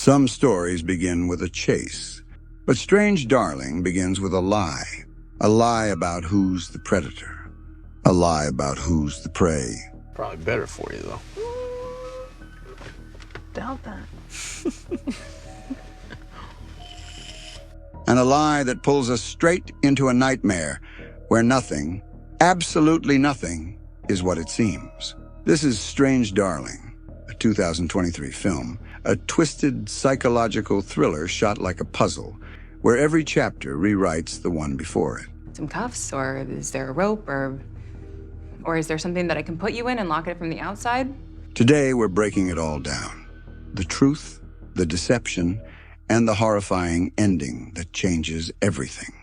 Some stories begin with a chase, but Strange Darling begins with a lie. A lie about who's the predator. A lie about who's the prey. Probably better for you, though. Doubt that. And a lie that pulls us straight into a nightmare where nothing, absolutely nothing, is what it seems. This is Strange Darling, a 2023 film, a twisted psychological thriller shot like a puzzle, where every chapter rewrites the one before it. Some cuffs, or is there a rope, or is there something that I can put you in and lock it from the outside? Today, we're breaking it all down. The truth, the deception, and the horrifying ending that changes everything.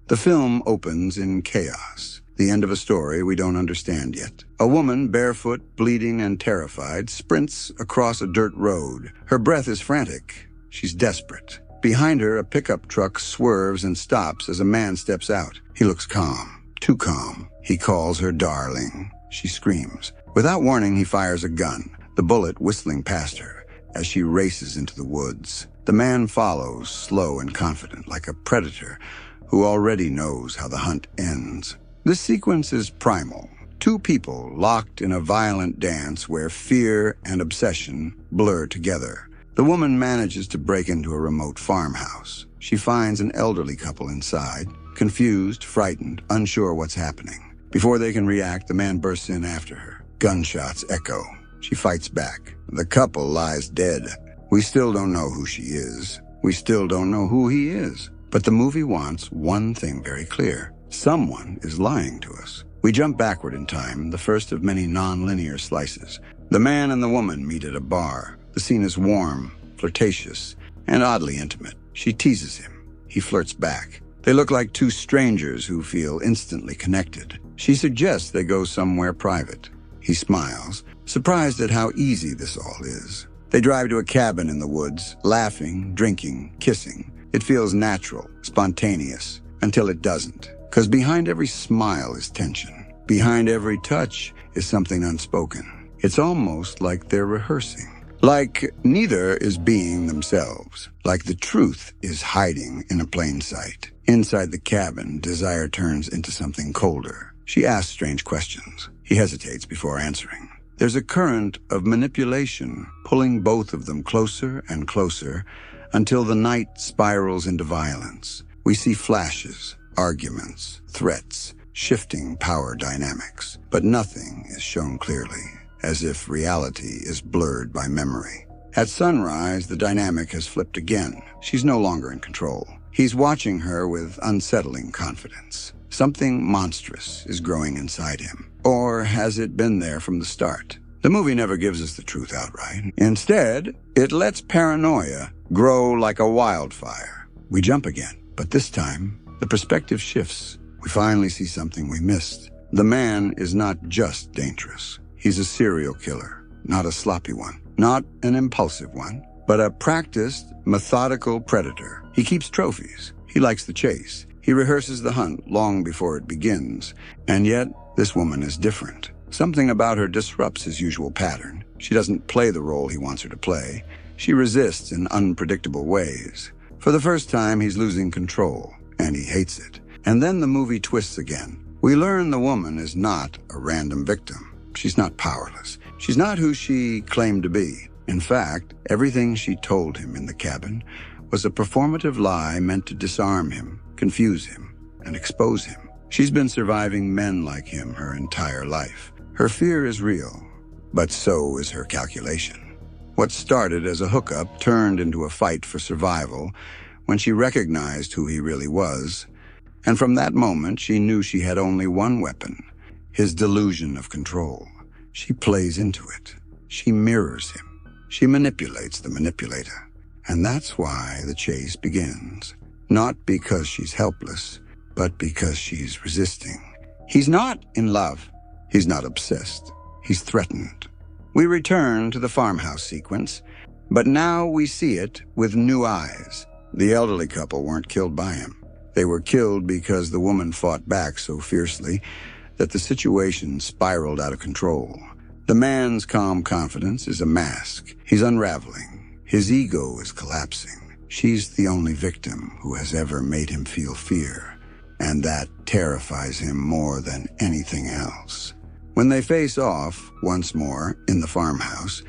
The film opens in chaos, the end of a story we don't understand yet. A woman, barefoot, bleeding, and terrified, sprints across a dirt road. Her breath is frantic. She's desperate. Behind her, a pickup truck swerves and stops as a man steps out. He looks calm, too calm. He calls her darling. She screams. Without warning, he fires a gun, the bullet whistling past her as she races into the woods. The man follows, slow and confident, like a predator who already knows how the hunt ends. This sequence is primal. Two people locked in a violent dance where fear and obsession blur together. The woman manages to break into a remote farmhouse. She finds an elderly couple inside, confused, frightened, unsure what's happening. Before they can react, the man bursts in after her. Gunshots echo. She fights back. The couple lies dead. We still don't know who she is. We still don't know who he is. But the movie wants one thing very clear. Someone is lying to us. We jump backward in time, the first of many non-linear slices. The man and the woman meet at a bar. The scene is warm, flirtatious, and oddly intimate. She teases him. He flirts back. They look like two strangers who feel instantly connected. She suggests they go somewhere private. He smiles, surprised at how easy this all is. They drive to a cabin in the woods, laughing, drinking, kissing. It feels natural, spontaneous, until it doesn't. Because behind every smile is tension. Behind every touch is something unspoken. It's almost like they're rehearsing. Like neither is being themselves. Like the truth is hiding in a plain sight. Inside the cabin, desire turns into something colder. She asks strange questions. He hesitates before answering. There's a current of manipulation, pulling both of them closer and closer until the night spirals into violence. We see flashes, arguments, threats, shifting power dynamics, but nothing is shown clearly, as if reality is blurred by memory. At sunrise, the dynamic has flipped again. She's no longer in control. He's watching her with unsettling confidence. Something monstrous is growing inside him. Or has it been there from the start? The movie never gives us the truth outright. Instead, it lets paranoia grow like a wildfire. We jump again, but this time, the perspective shifts. We finally see something we missed. The man is not just dangerous. He's a serial killer, not a sloppy one, not an impulsive one, but a practiced, methodical predator. He keeps trophies. He likes the chase. He rehearses the hunt long before it begins. And yet, this woman is different. Something about her disrupts his usual pattern. She doesn't play the role he wants her to play. She resists in unpredictable ways. For the first time, he's losing control, and he hates it. And then the movie twists again. We learn the woman is not a random victim. She's not powerless. She's not who she claimed to be. In fact, everything she told him in the cabin was a performative lie meant to disarm him, confuse him, and expose him. She's been surviving men like him her entire life. Her fear is real, but so is her calculation. What started as a hookup turned into a fight for survival when she recognized who he really was. And from that moment, she knew she had only one weapon, his delusion of control. She plays into it. She mirrors him. She manipulates the manipulator. And that's why the chase begins. Not because she's helpless, but because she's resisting. He's not in love. He's not obsessed. He's threatened. We return to the farmhouse sequence, but now we see it with new eyes. The elderly couple weren't killed by him. They were killed because the woman fought back so fiercely that the situation spiraled out of control. The man's calm confidence is a mask. He's unraveling. His ego is collapsing. She's the only victim who has ever made him feel fear, and that terrifies him more than anything else. When they face off, once more, in the farmhouse,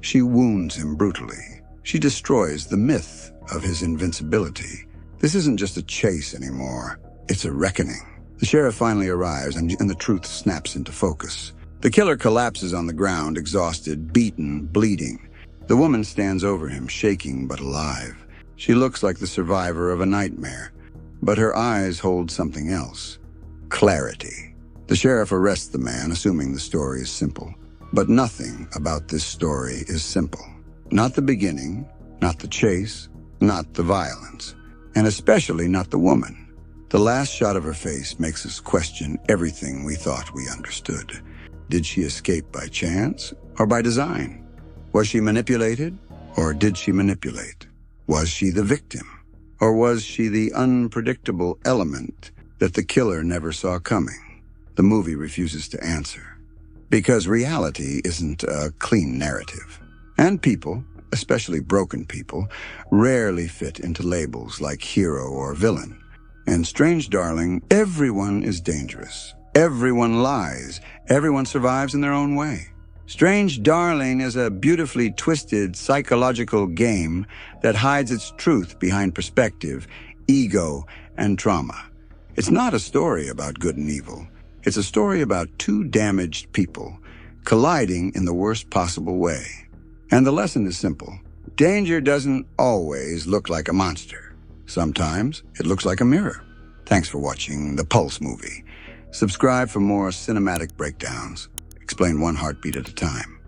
she wounds him brutally. She destroys the myth of his invincibility. This isn't just a chase anymore. It's a reckoning. The sheriff finally arrives, and the truth snaps into focus. The killer collapses on the ground, exhausted, beaten, bleeding. The woman stands over him, shaking but alive. She looks like the survivor of a nightmare, but her eyes hold something else. Clarity. The sheriff arrests the man, assuming the story is simple. But nothing about this story is simple. Not the beginning, not the chase, not the violence, and especially not the woman. The last shot of her face makes us question everything we thought we understood. Did she escape by chance or by design? Was she manipulated or did she manipulate? Was she the victim or was she the unpredictable element that the killer never saw coming? The movie refuses to answer, because reality isn't a clean narrative. And people, especially broken people, rarely fit into labels like hero or villain. And Strange Darling, everyone is dangerous. Everyone lies. Everyone survives in their own way. Strange Darling is a beautifully twisted psychological game that hides its truth behind perspective, ego, and trauma. It's not a story about good and evil. It's a story about two damaged people colliding in the worst possible way. And the lesson is simple. Danger doesn't always look like a monster. Sometimes it looks like a mirror. Thanks for watching The Pulse Movie. Subscribe for more cinematic breakdowns. Explain one heartbeat at a time.